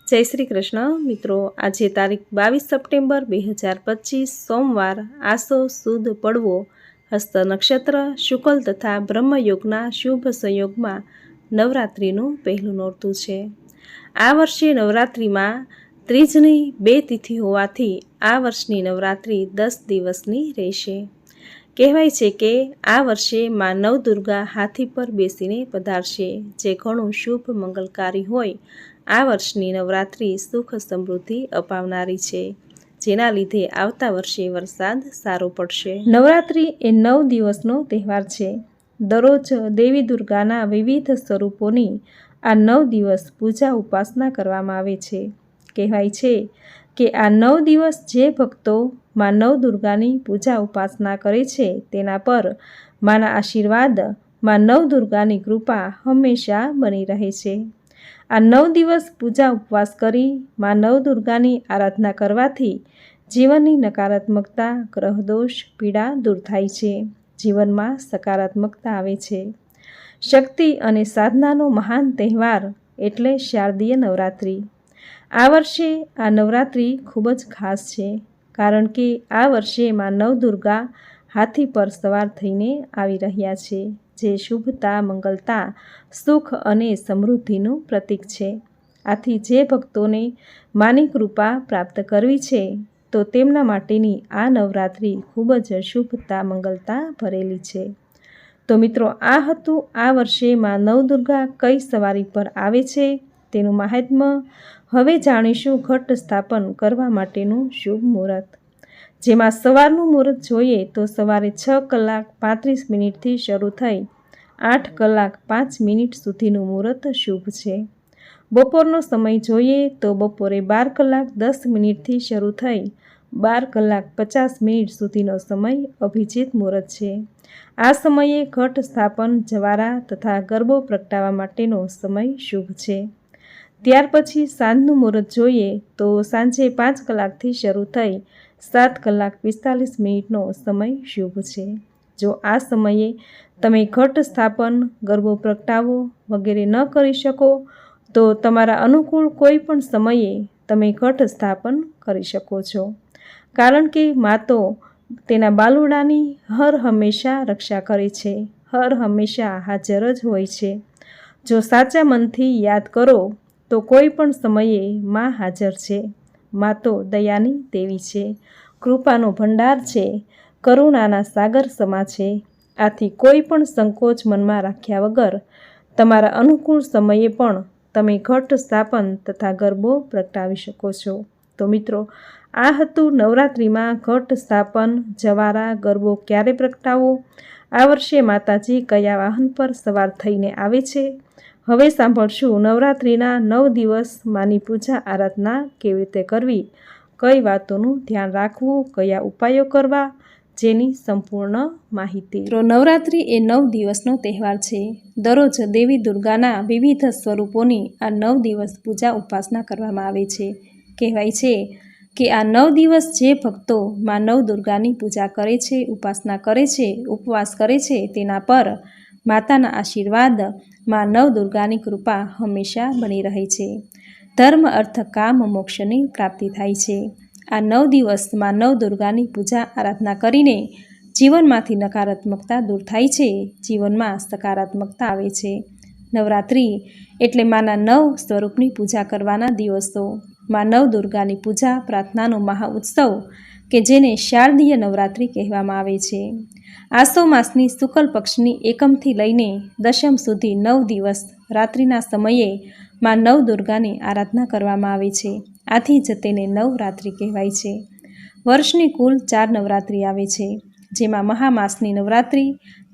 જય શ્રી કૃષ્ણ મિત્રો, આજે તારીખ 22 સપ્ટેમ્બર 2025 સોમવાર, આસો સુદ પડવો, હસ્ત નક્ષત્ર, શુક્લ તથા બ્રહ્મયોગના શુભ સંયોગમાં નવરાત્રિનું પહેલું નોરતું છે. આ વર્ષે નવરાત્રિમાં ત્રીજની 2 તિથિ હોવાથી આ વર્ષની નવરાત્રિ 10 દિવસની રહેશે. કહેવાય છે કે આ વર્ષે માં નવદુર્ગા હાથી પર બેસીને પધારશે, જે ઘણું શુભ મંગલકારી હોય. આ વર્ષની નવરાત્રિ સુખ સમૃદ્ધિ અપાવનારી છે, જેના લીધે આવતા વર્ષે વરસાદ સારો પડશે. નવરાત્રિ એ 9 દિવસનો તહેવાર છે. દરરોજ દેવી દુર્ગાના વિવિધ સ્વરૂપોની આ 9 દિવસ પૂજા ઉપાસના કરવામાં આવે છે. કહેવાય છે કે આ 9 દિવસ જે ભક્તો માં નવદુર્ગાની પૂજા ઉપાસના કરે છે, તેના પર માના આશીર્વાદ, માં નવદુર્ગાની કૃપા હંમેશા બની રહે છે. આ 9 દિવસ પૂજા ઉપવાસ કરી માં નવદુર્ગાની આરાધના કરવાથી જીવનની નકારાત્મકતા, ગ્રહદોષ, પીડા દૂર થાય છે. જીવનમાં સકારાત્મકતા આવે છે. શક્તિ અને સાધનાનો મહાન તહેવાર એટલે શારદીય નવરાત્રિ. આ વર્ષે આ નવરાત્રિ ખૂબ જ ખાસ છે, કારણ કે આ વર્ષે માં નવદુર્ગા હાથી પર સવાર થઈને આવી રહ્યા છે, જે શુભતા, મંગલતા, સુખ અને સમૃદ્ધિનું પ્રતીક છે. આથી જે ભક્તોને માની કૃપા પ્રાપ્ત કરવી છે, તો તેમના માટેની આ નવરાત્રિ ખૂબ જ શુભતા, મંગલતા ભરેલી છે. તો મિત્રો, આ હતું આ વર્ષે માં નવદુર્ગા કઈ સવારી પર આવે છે તેનું મહાત્મ્ય. હવે જાણીશું ઘટ સ્થાપન કરવા માટેનું શુભ મુહૂર્ત, જેમાં સવારનું મુહૂર્ત જોઈએ તો સવારે 6 કલાક 35 મિનિટથી શરૂ થઈ 8 કલાક 5 મિનિટ સુધીનું મુહૂર્ત શુભ છે. બપોરનો સમય જોઈએ તો બપોરે 12 કલાક 10 મિનિટથી શરૂ થઈ 12 કલાક 50 મિનિટ સુધીનો સમય અભિજીત મુહૂર્ત છે. આ સમયે ઘટ સ્થાપન, જવારા તથા ગરબો પ્રગટાવવા માટેનો સમય શુભ છે. ત્યાર પછી સાંજનું મુહૂર્ત જોઈએ તો સાંજે 5 કલાકથી શરૂ થઈ 7 કલાક 45 મિનિટનો સમય શુભ છે. જો આ સમયે તમે ઘટ સ્થાપન, ગરબો પ્રગટાવો વગેરે ન કરી શકો, તો તમારા અનુકૂળ કોઈ પણ સમયે તમે ઘટ સ્થાપન કરી શકો છો, કારણ કે મા તો તેના બાલુડાની હર હંમેશા રક્ષા કરે છે, હર હંમેશા હાજર જ હોય છે. જો સાચા મનથી યાદ કરો તો કોઈ પણ સમયે મા હાજર છે. મા તો દયાની દેવી છે, કૃપાનો ભંડાર છે, કરુણાના સાગર સમા છે. આથી કોઈ પણ સંકોચ મનમાં રાખ્યા વગર તમારા અનુકૂળ સમયે પણ તમે ઘટ સ્થાપન તથા ગરબો પ્રગટાવી શકો છો. તો મિત્રો, આ હતું નવરાત્રિમાં ઘટ સ્થાપન, જવારા, ગરબો ક્યારે પ્રગટાવો, આ વર્ષે માતાજી કયા વાહન પર સવાર થઈને આવે છે. હવે સાંભળશું નવરાત્રિના 9 દિવસ માની પૂજા આરાધના કેવી રીતે કરવી, કઈ વાતોનું ધ્યાન રાખવું, કયા ઉપાયો કરવા, જેની સંપૂર્ણ માહિતી. તો નવરાત્રિ એ 9 દિવસનો તહેવાર છે. દરરોજ દેવી દુર્ગાના વિવિધ સ્વરૂપોની આ 9 દિવસ પૂજા ઉપાસના કરવામાં આવે છે. કહેવાય છે કે આ 9 દિવસ જે ભક્તો માં નવદુર્ગાની પૂજા કરે છે, ઉપાસના કરે છે, ઉપવાસ કરે છે, તેના પર માતાના આશીર્વાદ, માં નવદુર્ગાની કૃપા હંમેશા બની રહે છે. ધર્મ, અર્થ, કામ, મોક્ષની પ્રાપ્તિ થાય છે. આ 9 દિવસ માં નવદુર્ગાની પૂજા આરાધના કરીને જીવનમાંથી નકારાત્મકતા દૂર થાય છે, જીવનમાં સકારાત્મકતા આવે છે. નવરાત્રિ એટલે માના 9 સ્વરૂપની પૂજા કરવાના દિવસો. માં નવદુર્ગાની પૂજા પ્રાર્થનાનો મહા ઉત્સવ કે જેને શારદીય નવરાત્રિ કહેવામાં આવે છે. આસો માસની શુક્લ પક્ષની એકમથી લઈને દશમ સુધી 9 દિવસ રાત્રિના સમયે માં નવદુર્ગાની આરાધના કરવામાં આવે છે. આથી જ તેને નવરાત્રિ કહેવાય છે. વર્ષની કુલ 4 નવરાત્રિ આવે છે, જેમાં મહામાસની નવરાત્રિ,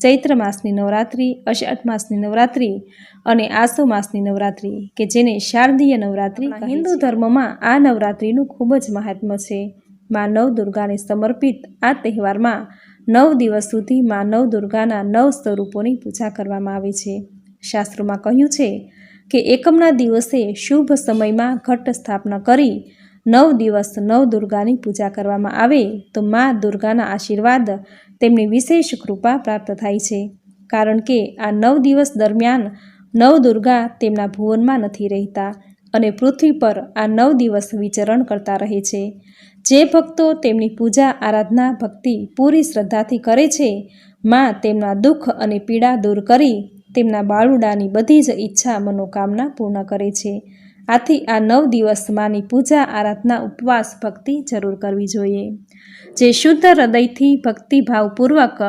ચૈત્ર માસની નવરાત્રિ, અષાઢ માસની નવરાત્રિ અને આસો માસની નવરાત્રિ કે જેને શારદીય નવરાત્રિ કહે છે. હિન્દુ ધર્મમાં આ નવરાત્રિનું ખૂબ જ મહાત્મ્ય છે. માં નવદુર્ગાને સમર્પિત આ તહેવારમાં 9 દિવસ સુધી માં નવદુર્ગાના 9 સ્વરૂપોની પૂજા કરવામાં આવે છે. શાસ્ત્રોમાં કહ્યું છે કે એકમના દિવસે શુભ સમયમાં ઘટ સ્થાપના કરી 9 દિવસ નવદુર્ગાની પૂજા કરવામાં આવે તો માં દુર્ગાના આશીર્વાદ, તેમની વિશેષ કૃપા પ્રાપ્ત થાય છે. કારણ કે આ 9 દિવસ દરમિયાન નવદુર્ગા તેમના ભુવનમાં નથી રહેતા, અને પૃથ્વી પર આ 9 દિવસ વિચરણ કરતા રહે છે. જે ભક્તો તેમની પૂજા આરાધના ભક્તિ પૂરી શ્રદ્ધાથી કરે છે, માં તેમના દુઃખ અને પીડા દૂર કરી તેમના બાળુડાની બધી જ ઈચ્છા મનોકામના પૂર્ણ કરે છે. આથી આ 9 દિવસ માની પૂજા આરાધના ઉપવાસ ભક્તિ જરૂર કરવી જોઈએ. જે શુદ્ધ હૃદયથી ભક્તિભાવપૂર્વક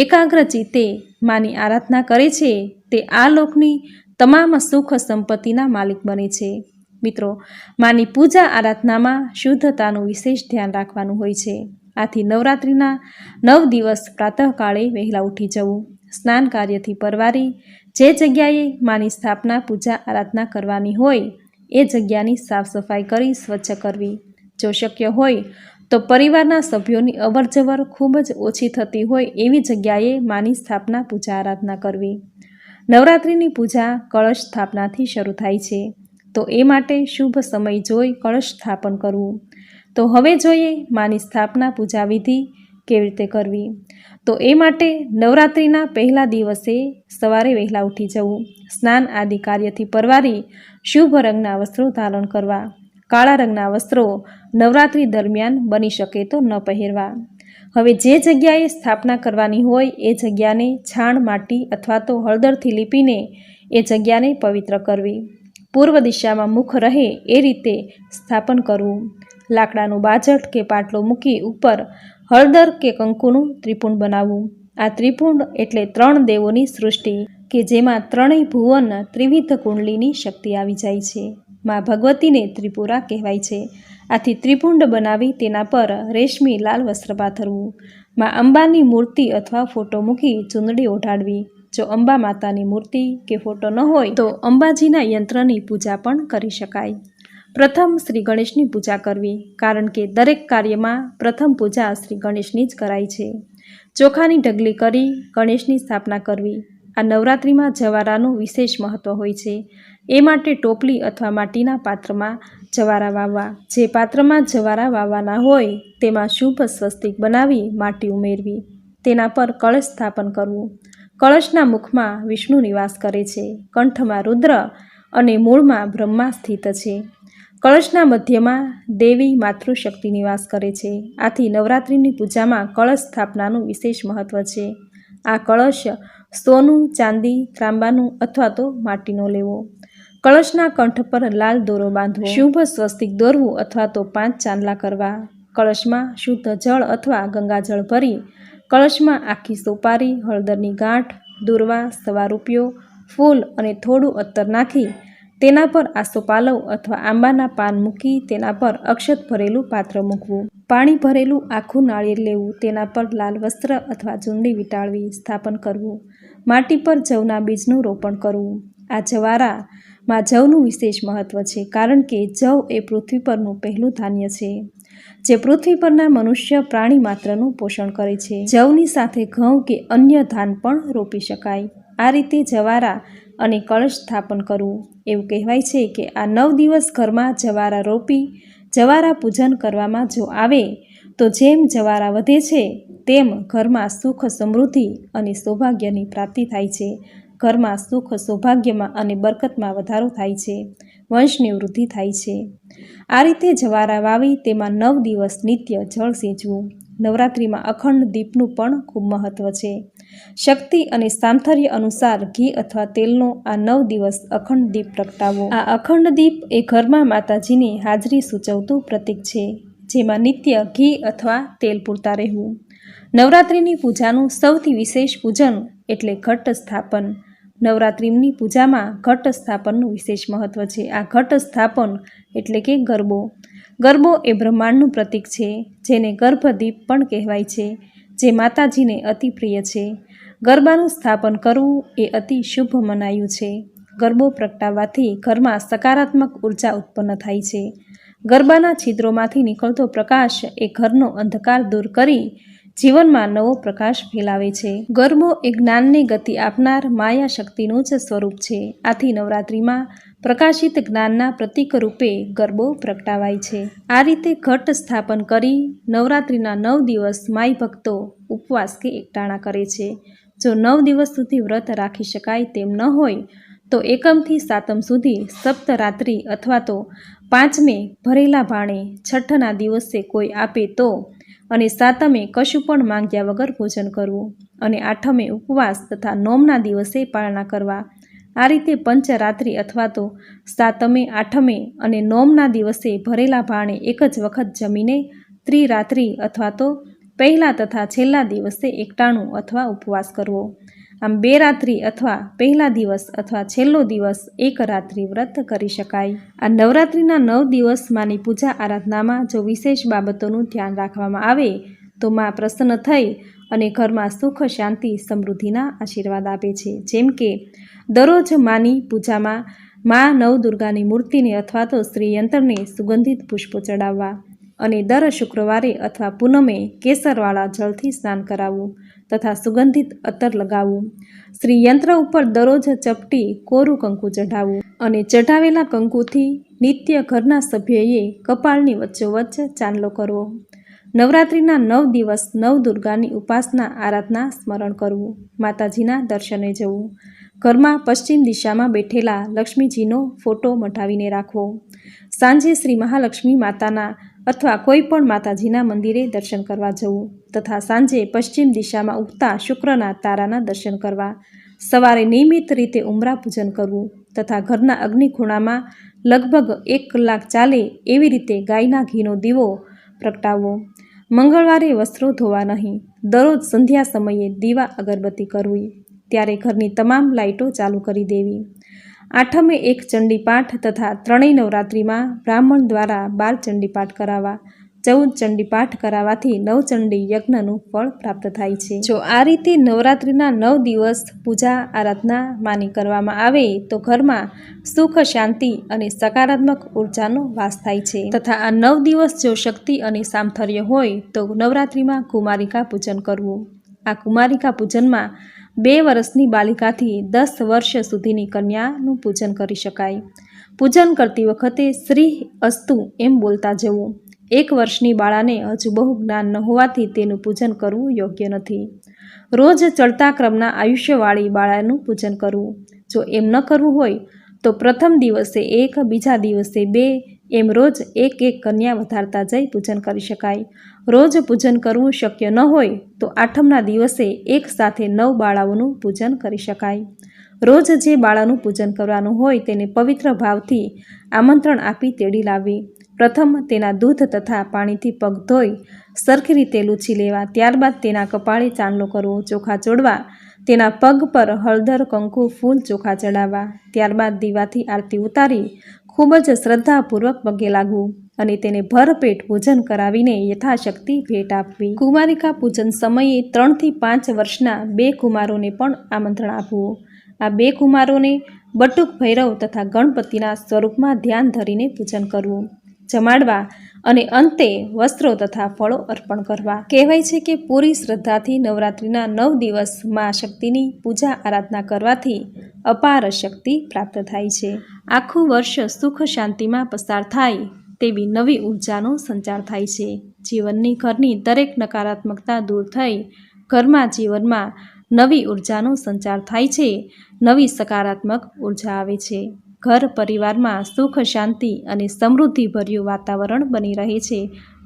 એકાગ્ર ચિત્તે માની આરાધના કરે છે, તે આ લોકની તમામ સુખ સંપત્તિના માલિક બને છે. મિત્રો, માની પૂજા આરાધનામાં શુદ્ધતાનું વિશેષ ધ્યાન રાખવાનું હોય છે. આથી નવરાત્રિના 9 દિવસ પ્રાતઃકાળે વહેલા ઉઠી જવું, સ્નાન કાર્યથી પરવારી જે જગ્યાએ માની સ્થાપના પૂજા આરાધના કરવાની હોય એ જગ્યાની સાફ સફાઈ કરી સ્વચ્છ કરવી. જો શક્ય હોય તો પરિવારના સભ્યોની અવરજવર ખૂબ જ ઓછી થતી હોય એવી જગ્યાએ માની સ્થાપના પૂજા આરાધના કરવી. નવરાત્રિની પૂજા કળશ સ્થાપનાથી શરૂ થાય છે, તો એ માટે શુભ સમય જોઈ કળશ સ્થાપન કરવું. તો હવે જોઈએ માની સ્થાપના પૂજા વિધિ કેવી રીતે કરવી. તો એ માટે નવરાત્રિના પહેલા દિવસે સવારે વહેલા ઉઠી જવું, સ્નાન આદિ કાર્યથી પરવારી શુભ રંગના વસ્ત્રો ધારણ કરવા. કાળા રંગના વસ્ત્રો નવરાત્રિ દરમિયાન બની શકે તો ન પહેરવા. હવે જે જગ્યાએ સ્થાપના કરવાની હોય એ જગ્યાને છાણ માટી અથવા તો હળદરથી લીપીને એ જગ્યાને પવિત્ર કરવી. પૂર્વ દિશામાં મુખ રહે એ રીતે સ્થાપન કરવું. લાકડાનું બાજટ કે પાટલો મૂકી ઉપર હળદર કે કંકુનું ત્રિપુંડ બનાવવું. આ ત્રિપુંડ એટલે 3 દેવોની સૃષ્ટિ કે જેમાં 3 ભુવન ત્રિવિધ કુંડલીની શક્તિ આવી જાય છે. માં ભગવતીને ત્રિપુરા કહેવાય છે. આથી ત્રિપુંડ બનાવી તેના પર રેશમી લાલ વસ્ત્ર પાથરવું. માં અંબાની મૂર્તિ અથવા ફોટો મૂકી ચૂંદડી ઓઢાડવી. જો અંબા માતાની મૂર્તિ કે ફોટો ન હોય તો અંબાજીના યંત્રની પૂજા પણ કરી શકાય. પ્રથમ શ્રી ગણેશની પૂજા કરવી, કારણ કે દરેક કાર્યમાં પ્રથમ પૂજા શ્રી ગણેશની જ કરાય છે. ચોખાની ઢગલી કરી ગણેશની સ્થાપના કરવી. આ નવરાત્રિમાં જવારાનું વિશેષ મહત્ત્વ હોય છે. એ માટે ટોપલી અથવા માટીના પાત્રમાં જવારા વાવવા. જે પાત્રમાં જવારા વાવવાના હોય તેમાં શુભ સ્વસ્તિક બનાવી માટી ઉમેરવી. તેના પર કળશ સ્થાપન કરવું. કળશના મુખમાં વિષ્ણુ નિવાસ કરે છે, કંઠમાં રુદ્ર અને મૂળમાં બ્રહ્મા સ્થિત છે. કળશના મધ્યમાં દેવી માતૃશક્તિ નિવાસ કરે છે. આથી નવરાત્રિની પૂજામાં કળશ સ્થાપનાનું વિશેષ મહત્ત્વ છે. આ કળશ સોનું, ચાંદી, ત્રાંબાનું અથવા તો માટીનો લેવો. કળશના કંઠ પર લાલ દોરો બાંધવો. શુભ સ્વસ્તિક દોરવું અથવા તો 5 ચાંદલા કરવા. કળશમાં શુદ્ધ જળ અથવા ગંગાજળ ભરી કળશમાં આખી સોપારી, હળદરની ગાંઠ, દૂર્વા, સવા રૂપિયો, ફૂલ અને થોડું અત્તર નાખી તેના પર આસોપાલવ અથવા આંબાના પાન મૂકી તેના પર અક્ષત ભરેલું પાત્ર મૂકવું. પાણી ભરેલું આખું નાળિયેર લેવું. તેના પર લાલ વસ્ત્ર અથવા ચૂંદડી વીંટાળવી સ્થાપન કરવું. માટી પર જવના બીજનું રોપણ કરવું. આ જવારામાં જવનું વિશેષ મહત્ત્વ છે, કારણ કે જવ એ પૃથ્વી પરનું પહેલું ધાન્ય છે, જે પૃથ્વી પરના મનુષ્ય પ્રાણી માત્રનું પોષણ કરે છે. જવની સાથે ઘઉં કે અન્ય ધાન પણ રોપી શકાય. આ રીતે જવારા અને કળશ સ્થાપન કરવું. એવું કહેવાય છે કે આ 9 દિવસ ઘરમાં જવારા રોપી જવારા પૂજન કરવામાં જો આવે તો જેમ જવારા વધે છે તેમ ઘરમાં સુખ સમૃદ્ધિ અને સૌભાગ્યની પ્રાપ્તિ થાય છે. ઘરમાં સુખ સૌભાગ્યમાં અને બરકતમાં વધારો થાય છે. વંશની વૃદ્ધિ થાય છે. આ રીતે જવારા વાવી તેમાં 9 દિવસ નિત્ય જળ સિંચવું. નવરાત્રિમાં અખંડ દીપનું પણ ખૂબ મહત્ત્વ છે. શક્તિ અને સામર્થ્ય અનુસાર ઘી અથવા તેલનો આ 9 દિવસ અખંડ દીપ પ્રગટાવવો. આ અખંડ દીપ એ ઘરમાં માતાજીની હાજરી સૂચવતું પ્રતીક છે, જેમાં નિત્ય ઘી અથવા તેલ પૂરતા રહેવું. નવરાત્રિની પૂજાનું સૌથી વિશેષ પૂજન એટલે ઘટ સ્થાપન. નવરાત્રિની પૂજામાં ઘટ સ્થાપનનું વિશેષ મહત્ત્વ છે. આ ઘટ સ્થાપન એટલે કે ગરબો. ગરબો એ બ્રહ્માંડનું પ્રતીક છે, જેને ગર્ભદીપ પણ કહેવાય છે, જે માતાજીને અતિ પ્રિય છે. ગરબાનું સ્થાપન કરવું એ અતિ શુભ મનાયું છે. ગરબો પ્રગટાવવાથી ઘરમાં સકારાત્મક ઉર્જા ઉત્પન્ન થાય છે. ગરબાના છિદ્રોમાંથી નીકળતો પ્રકાશ એ ઘરનો અંધકાર દૂર કરી જીવનમાં નવો પ્રકાશ ફેલાવે છે. ગરબો એ જ્ઞાનને ગતિ આપનાર માયા શક્તિનું જ સ્વરૂપ છે. આથી નવરાત્રિમાં પ્રકાશિત જ્ઞાનના પ્રતીક રૂપે ગરબો પ્રગટાવાય છે. આ રીતે ઘટ સ્થાપન કરી નવરાત્રિના 9 દિવસ માઈ ભક્તો ઉપવાસ કે એકટાણા કરે છે. જો 9 દિવસ સુધી વ્રત રાખી શકાય તેમ ન હોય તો એકમથી સાતમ સુધી સપ્તરાત્રિ અથવા તો પાંચમે ભરેલા ભાણે છઠ્ઠના દિવસે કોઈ આપે તો, અને સાતમે કશું પણ માંગ્યા વગર ભોજન કરવું, અને આઠમે ઉપવાસ તથા નોમના દિવસે પારણા કરવા. આ રીતે પંચરાત્રિ અથવા તો સાતમે, આઠમે અને નોમના દિવસે ભરેલા ભાણે એક જ વખત જમીને ત્રિરાત્રિ અથવા તો પહેલા તથા છેલ્લા દિવસે એકટાણું અથવા ઉપવાસ કરવો. આમ 2 રાત્રિ અથવા પહેલા દિવસ અથવા છેલ્લો દિવસ એક રાત્રિ વ્રત કરી શકાય. આ નવરાત્રિના 9 દિવસ માની પૂજા આરાધનામાં જો વિશેષ બાબતોનું ધ્યાન રાખવામાં આવે તો માં પ્રસન્ન થઈ અને ઘરમાં સુખ, શાંતિ, સમૃદ્ધિના આશીર્વાદ આપે છે. જેમ કે દરરોજ માની પૂજામાં માં નવદુર્ગાની મૂર્તિને અથવા તો શ્રીયંત્રને સુગંધિત પુષ્પો ચડાવવા, અને દર શુક્રવારે અથવા પૂનમે કેસરવાળા જળથી સ્નાન કરાવવું તથા સુગંધિત અત્તર લગાવવું. શ્રીયંત્ર ઉપર દરરોજ ચપટી કોરું કંકુ ચઢાવવું, અને ચઢાવેલા કંકુથી નિત્ય ઘરના સભ્યએ કપાળની વચ્ચોવચ્ચ ચાંદલો કરવો. નવરાત્રિના 9 દિવસ નવદુર્ગાની ઉપાસના, આરાધના, સ્મરણ કરવું. માતાજીના દર્શને જવું. ઘરમાં પશ્ચિમ દિશામાં બેઠેલા લક્ષ્મીજીનો ફોટો મઢાવીને રાખવો. સાંજે શ્રી મહાલક્ષ્મી માતાના અથવા કોઈ પણ માતાજીના મંદિરે દર્શન કરવા જવું તથા સાંજે પશ્ચિમ દિશામાં ઉગતા શુક્રના તારાના દર્શન કરવા. સવારે નિયમિત રીતે ઉંબરા પૂજન કરવું તથા ઘરના અગ્નિખૂણામાં લગભગ 1 કલાક ચાલે એવી રીતે ગાયના ઘીનો દીવો પ્રગટાવવો. મંગળવારે વસ્ત્રો ધોવા નહીં. દરરોજ સંધ્યા સમયે દીવા અગરબત્તી કરવી. ત્યારે ઘરની તમામ લાઇટો ચાલુ કરી દેવી. આઠમે એક ચંડીપાઠ તથા ત્રણેય નવરાત્રિમાં બ્રાહ્મણ દ્વારા 12 ચંડીપાઠ કરાવવા. 14 ચંડીપાઠ કરાવવાથી નવચંડી યજ્ઞનું ફળ પ્રાપ્ત થાય છે. જો આ રીતે નવરાત્રિના 9 દિવસ પૂજા આરાધના માની કરવામાં આવે તો ઘરમાં સુખ, શાંતિ અને સકારાત્મક ઉર્જાનો વાસ થાય છે. તથા આ 9 દિવસ જો શક્તિ અને સામર્થ્ય હોય તો નવરાત્રિમાં કુમારિકા પૂજન કરવું. આ કુમારિકા પૂજનમાં 2 વર્ષની બાલિકાથી 10 વર્ષ સુધીની કન્યાનું પૂજન કરી શકાય. પૂજન કરતી વખતે શ્રી અસ્તુ એમ બોલતા જવું. 1 વર્ષની બાળાને હજુ બહુ જ્ઞાન ન હોવાથી તેનું પૂજન કરવું યોગ્ય નથી. રોજ ચડતા ક્રમના આયુષ્યવાળી બાળાનું પૂજન કરવું. જો એમ ન કરવું હોય તો પ્રથમ દિવસે 1, બીજા દિવસે 2 એમ રોજ 1 કન્યા વધારતા જઈ પૂજન કરી શકાય. રોજ પૂજન કરવું શક્ય ન હોય તો આઠમના દિવસે એક સાથે 9 બાળાઓનું પૂજન કરી શકાય. રોજ જે બાળાનું પૂજન કરવાનું હોય તેને પવિત્ર ભાવથી આમંત્રણ આપી તેડી લાવવી. પ્રથમ તેના દૂધ તથા પાણીથી પગ ધોઈ સરખી રીતે લૂછી લેવા. ત્યારબાદ તેના કપાળે ચાંદલો કરવો, ચોખા ચોડવા, તેના પગ પર હળદર, કંકુ, ફૂલ, ચોખા ચડાવવા. ત્યારબાદ દીવાથી આરતી ઉતારી ખૂબ જ શ્રદ્ધાપૂર્વક પગે લાગવું અને તેને ભરપેટ ભોજન કરાવીને યથાશક્તિ ભેટ આપવી. કુમારિકા પૂજન સમયે 3 થી 5 વર્ષના 2 કુમારોને પણ આમંત્રણ આપવું. આ 2 કુમારોને બટુક ભૈરવ તથા ગણપતિના સ્વરૂપમાં ધ્યાન ધરીને પૂજન કરવું, જમાડવા અને અંતે વસ્ત્રો તથા ફળો અર્પણ કરવા. કહેવાય છે કે પૂરી શ્રદ્ધાથી નવરાત્રિના 9 દિવસ મા શક્તિની પૂજા આરાધના કરવાથી અપાર શક્તિ પ્રાપ્ત થાય છે. આખું વર્ષ સુખ શાંતિમાં પસાર થાય તેવી નવી ઉર્જાનો સંચાર થાય છે. જીવનની ઘરની દરેક નકારાત્મકતા દૂર થઈ ઘરમાં જીવનમાં નવી ઉર્જાનો સંચાર થાય છે. નવી સકારાત્મક ઉર્જા આવે છે. ઘર પરિવારમાં સુખ, શાંતિ અને સમૃદ્ધિભર્યું વાતાવરણ બની રહે છે.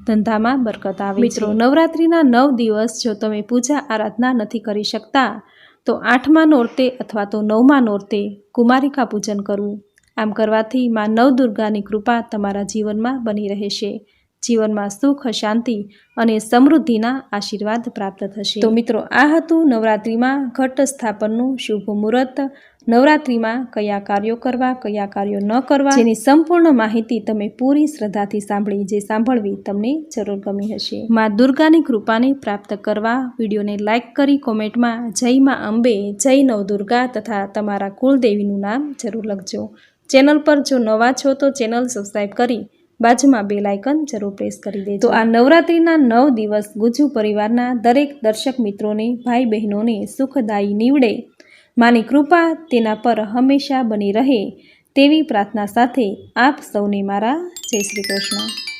ધંધામાં બરકત આવે છે. મિત્રો, નવરાત્રિના 9 દિવસ જો તમે પૂજા આરાધના નથી કરી શકતા તો 8મા નોરતે અથવા તો 9મા નોરતે કુમારિકા પૂજન કરવું. આમ કરવાથી માં નવદુર્ગાની કૃપા તમારા જીવનમાં બની રહેશે. જીવનમાં સુખ, શાંતિ અને સમૃદ્ધિના આશીર્વાદ પ્રાપ્ત થશે. તો મિત્રો, આ હતું નવરાત્રિમાં ઘટ સ્થાપનનું શુભ મુહૂર્ત. નવરાત્રિમાં કયા કાર્યો કરવા, કયા કાર્યો ન કરવા, જેની સંપૂર્ણ માહિતી તમે પૂરી શ્રદ્ધાથી સાંભળી, જે સાંભળવી તમને જરૂર ગમી હશે. માં દુર્ગાની કૃપાને પ્રાપ્ત કરવા વિડીયોને લાઇક કરી કોમેન્ટમાં જય માં અંબે, જય નવદુર્ગા તથા તમારા કુળદેવીનું નામ જરૂર લખજો. ચેનલ પર જો નવા છો તો ચેનલ સબસ્ક્રાઈબ કરી બાજુમાં બેલ આઇકન જરૂર પ્રેસ કરી દેજો. તો આ નવરાત્રિના 9 દિવસ ગુજુ પરિવારના દરેક દર્શક મિત્રોને, ભાઈ બહેનોને સુખદાયી નીવડે, માની કૃપા તેના પર હંમેશા બની રહે તેવી પ્રાર્થના સાથે આપ સૌને મારા જય શ્રી કૃષ્ણ.